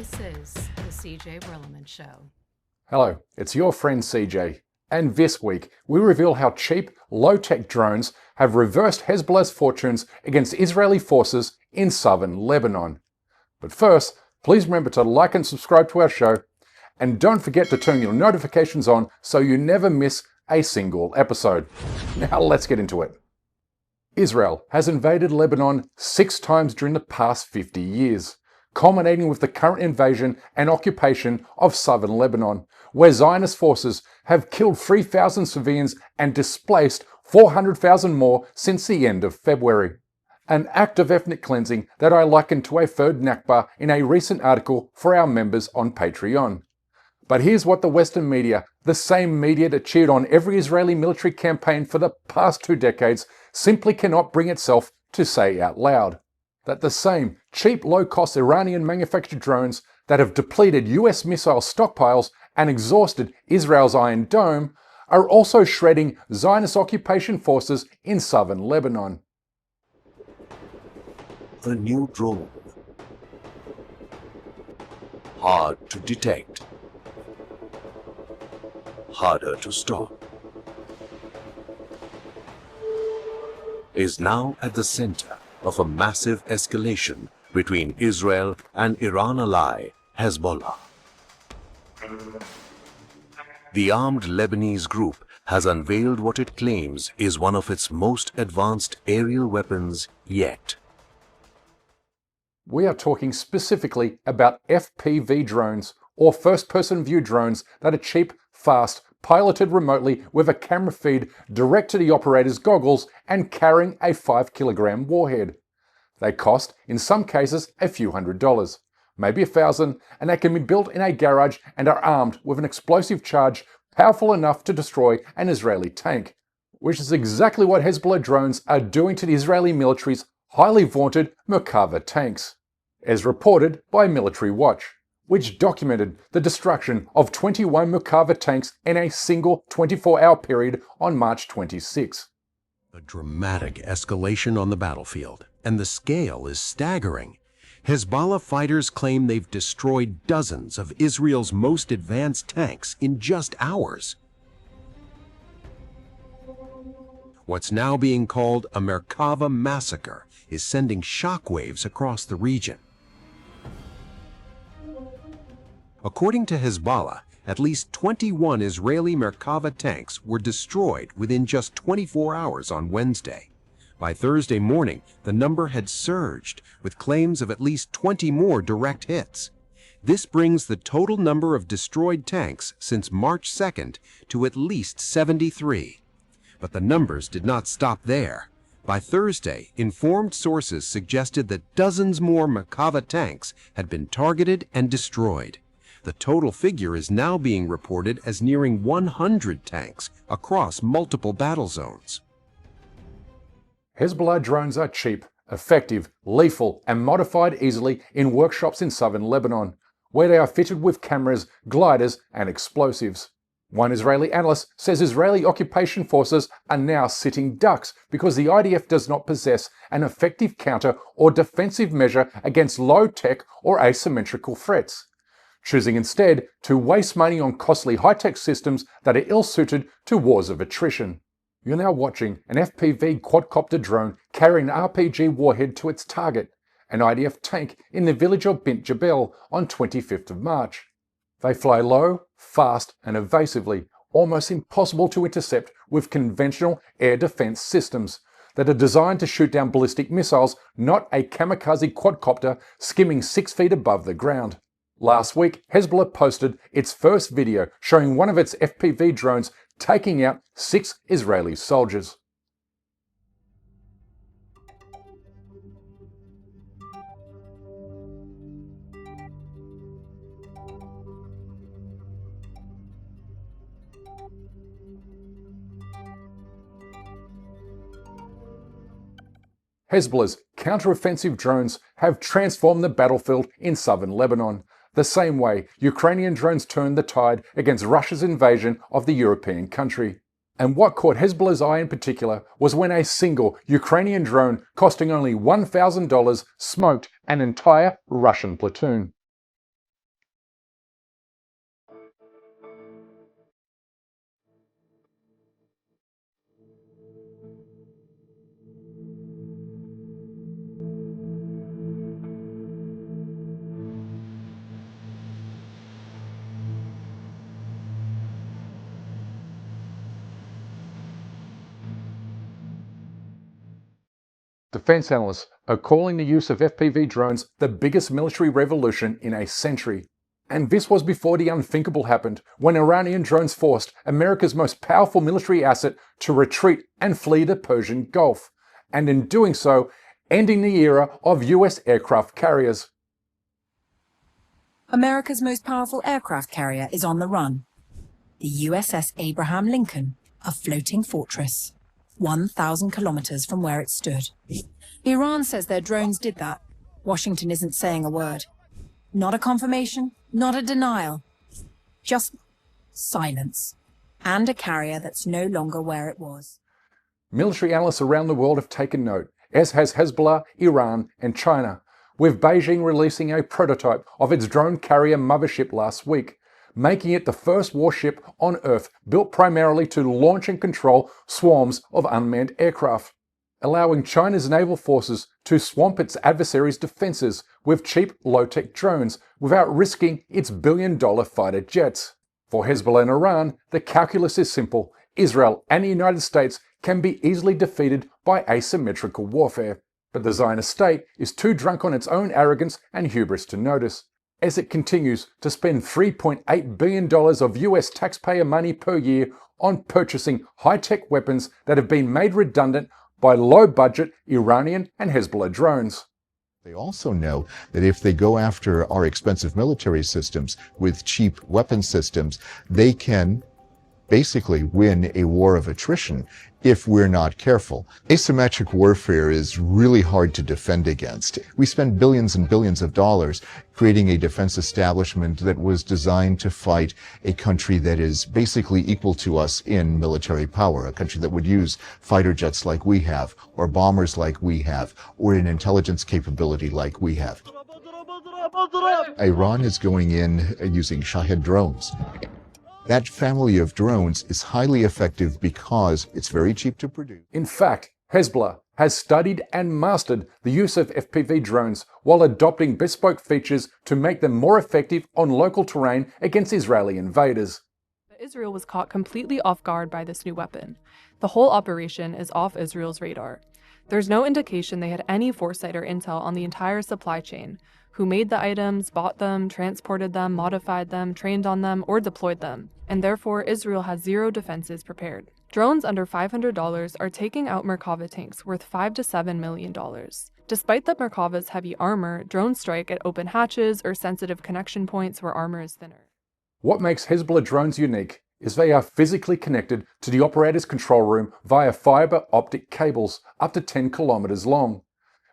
This is the CJ Brilliman Show. Hello, it's your friend CJ, and this week we reveal how cheap, low-tech drones have reversed Hezbollah's fortunes against Israeli forces in southern Lebanon. But first, please remember to like and subscribe to our show, and don't forget to turn your notifications on so you never miss a single episode. Now let's get into it. Israel has invaded Lebanon 6 times during the past 50 years. Culminating with the current invasion and occupation of southern Lebanon, where Zionist forces have killed 3,000 civilians and displaced 400,000 more since the end of February. An act of ethnic cleansing that I likened to a third Nakba in a recent article for our members on Patreon. But here's what the Western media, the same media that cheered on every Israeli military campaign for the past 2 decades, simply cannot bring itself to say out loud. That the same cheap, low-cost Iranian-manufactured drones that have depleted US missile stockpiles and exhausted Israel's Iron Dome are also shredding Zionist occupation forces in southern Lebanon. A new drone. Hard to detect. Harder to stop. Is now at the center of a massive escalation between Israel and Iran ally Hezbollah. The armed Lebanese group has unveiled what it claims is one of its most advanced aerial weapons yet. We are talking specifically about FPV drones, or first-person view drones that are cheap, fast, piloted remotely with a camera feed direct to the operator's goggles and carrying a 5-kilogram warhead. They cost, in some cases, a few $100s, maybe $1,000, and they can be built in a garage and are armed with an explosive charge powerful enough to destroy an Israeli tank, which is exactly what Hezbollah drones are doing to the Israeli military's highly vaunted Merkava tanks, as reported by Military Watch, which documented the destruction of 21 Merkava tanks in a single 24-hour period on March 26. A dramatic escalation on the battlefield, and the scale is staggering. Hezbollah fighters claim they've destroyed dozens of Israel's most advanced tanks in just hours. What's now being called a Merkava massacre is sending shockwaves across the region. According to Hezbollah, at least 21 Israeli Merkava tanks were destroyed within just 24 hours on Wednesday. By Thursday morning, the number had surged, with claims of at least 20 more direct hits. This brings the total number of destroyed tanks since March 2nd to at least 73. But the numbers did not stop there. By Thursday, informed sources suggested that dozens more Merkava tanks had been targeted and destroyed. The total figure is now being reported as nearing 100 tanks across multiple battle zones. Hezbollah drones are cheap, effective, lethal, and modified easily in workshops in southern Lebanon, where they are fitted with cameras, gliders, and explosives. One Israeli analyst says Israeli occupation forces are now sitting ducks because the IDF does not possess an effective counter or defensive measure against low-tech or asymmetrical threats, choosing instead to waste money on costly high-tech systems that are ill-suited to wars of attrition. You're now watching an FPV quadcopter drone carrying an RPG warhead to its target, an IDF tank in the village of Bint Jabel on 25th of March. They fly low, fast, and evasively, almost impossible to intercept with conventional air defense systems that are designed to shoot down ballistic missiles, not a kamikaze quadcopter skimming 6 feet above the ground. Last week, Hezbollah posted its first video showing one of its FPV drones taking out 6 Israeli soldiers. Hezbollah's counter-offensive drones have transformed the battlefield in southern Lebanon, the same way Ukrainian drones turned the tide against Russia's invasion of the European country. And what caught Hezbollah's eye in particular was when a single Ukrainian drone costing only $1,000 smoked an entire Russian platoon. defense analysts are calling the use of FPV drones the biggest military revolution in a century. And this was before the unthinkable happened, when Iranian drones forced America's most powerful military asset to retreat and flee the Persian Gulf, and in doing so, ending the era of US aircraft carriers. America's most powerful aircraft carrier is on the run. The USS Abraham Lincoln, a floating fortress, 1,000 kilometers from where it stood. Iran says their drones did that. Washington isn't saying a word. Not a confirmation, not a denial. Just silence. And a carrier that's no longer where it was. Military analysts around the world have taken note, as has Hezbollah, Iran, and China, with Beijing releasing a prototype of its drone carrier mothership last week, making it the first warship on Earth built primarily to launch and control swarms of unmanned aircraft, allowing China's naval forces to swamp its adversaries' defenses with cheap, low-tech drones without risking its billion-dollar fighter jets. For Hezbollah and Iran, the calculus is simple. Israel and the United States can be easily defeated by asymmetrical warfare. But the Zionist state is too drunk on its own arrogance and hubris to notice, as it continues to spend $3.8 billion of US taxpayer money per year on purchasing high-tech weapons that have been made redundant by low-budget Iranian and Hezbollah drones. They also know that if they go after our expensive military systems with cheap weapon systems, they can basically win a war of attrition if we're not careful. Asymmetric warfare is really hard to defend against. We spend billions and billions of dollars creating a defense establishment that was designed to fight a country that is basically equal to us in military power, a country that would use fighter jets like we have, or bombers like we have, or an intelligence capability like we have. Iran is going in using Shahed drones. That family of drones is highly effective because it's very cheap to produce. In fact, Hezbollah has studied and mastered the use of FPV drones while adopting bespoke features to make them more effective on local terrain against Israeli invaders. Israel was caught completely off guard by this new weapon. The whole operation is off Israel's radar. There's no indication they had any foresight or intel on the entire supply chain. Who made the items, bought them, transported them, modified them, trained on them, or deployed them, and therefore Israel has zero defenses prepared. Drones under $500 are taking out Merkava tanks worth $5 to $7 million. Despite the Merkava's heavy armor, drones strike at open hatches or sensitive connection points where armor is thinner. What makes Hezbollah drones unique is they are physically connected to the operator's control room via fiber-optic cables up to 10 kilometers long,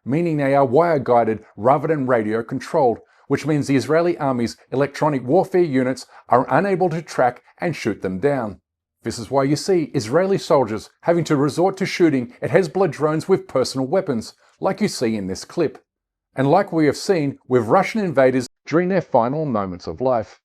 meaning they are wire-guided rather than radio-controlled, which means the Israeli army's electronic warfare units are unable to track and shoot them down. This is why you see Israeli soldiers having to resort to shooting at Hezbollah drones with personal weapons, like you see in this clip, and like we have seen with Russian invaders during their final moments of life.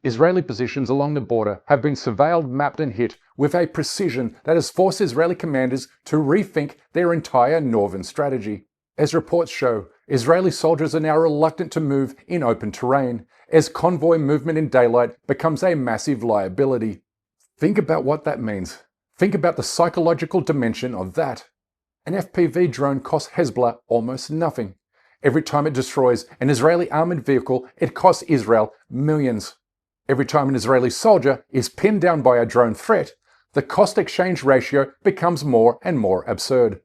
Israeli positions along the border have been surveilled, mapped and hit with a precision that has forced Israeli commanders to rethink their entire northern strategy. As reports show, Israeli soldiers are now reluctant to move in open terrain, as convoy movement in daylight becomes a massive liability. Think about what that means. Think about the psychological dimension of that. An FPV drone costs Hezbollah almost nothing. Every time it destroys an Israeli armored vehicle, it costs Israel millions. Every time an Israeli soldier is pinned down by a drone threat, the cost-exchange ratio becomes more and more absurd.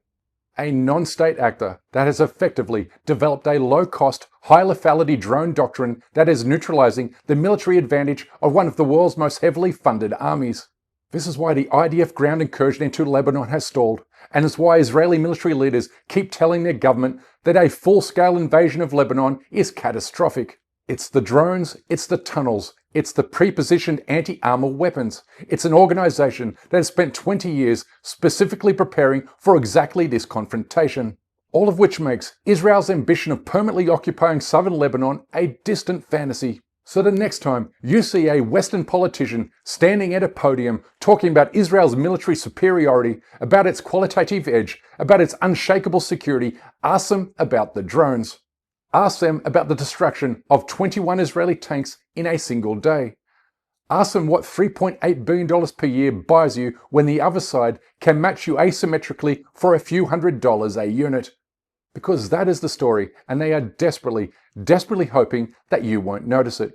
A non-state actor that has effectively developed a low-cost, high-lethality drone doctrine that is neutralizing the military advantage of one of the world's most heavily funded armies. This is why the IDF ground incursion into Lebanon has stalled, and it's why Israeli military leaders keep telling their government that a full-scale invasion of Lebanon is catastrophic. It's the drones, it's the tunnels, it's the pre-positioned anti-armor weapons. It's an organization that has spent 20 years specifically preparing for exactly this confrontation. All of which makes Israel's ambition of permanently occupying southern Lebanon a distant fantasy. So the next time you see a Western politician standing at a podium talking about Israel's military superiority, about its qualitative edge, about its unshakable security, ask them about the drones. Ask them about the destruction of 21 Israeli tanks in a single day. Ask them what $3.8 billion per year buys you when the other side can match you asymmetrically for a few $100s a unit. Because that is the story, and they are desperately hoping that you won't notice it.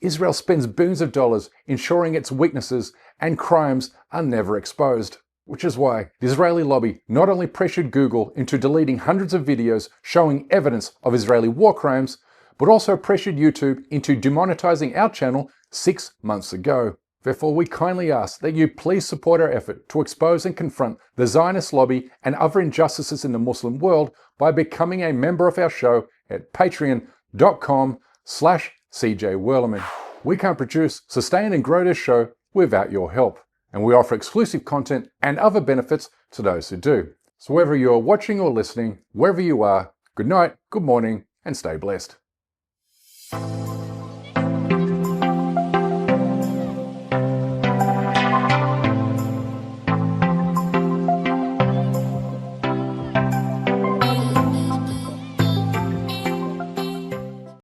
Israel spends billions of dollars ensuring its weaknesses and crimes are never exposed. Which is why the Israeli lobby not only pressured Google into deleting hundreds of videos showing evidence of Israeli war crimes, but also pressured YouTube into demonetizing our channel 6 months ago. Therefore, we kindly ask that you please support our effort to expose and confront the Zionist lobby and other injustices in the Muslim world by becoming a member of our show at patreon.com/CJ We can't produce, sustain and grow this show without your help. And we offer exclusive content and other benefits to those who do. So whether you're watching or listening, wherever you are, good night, good morning, and stay blessed.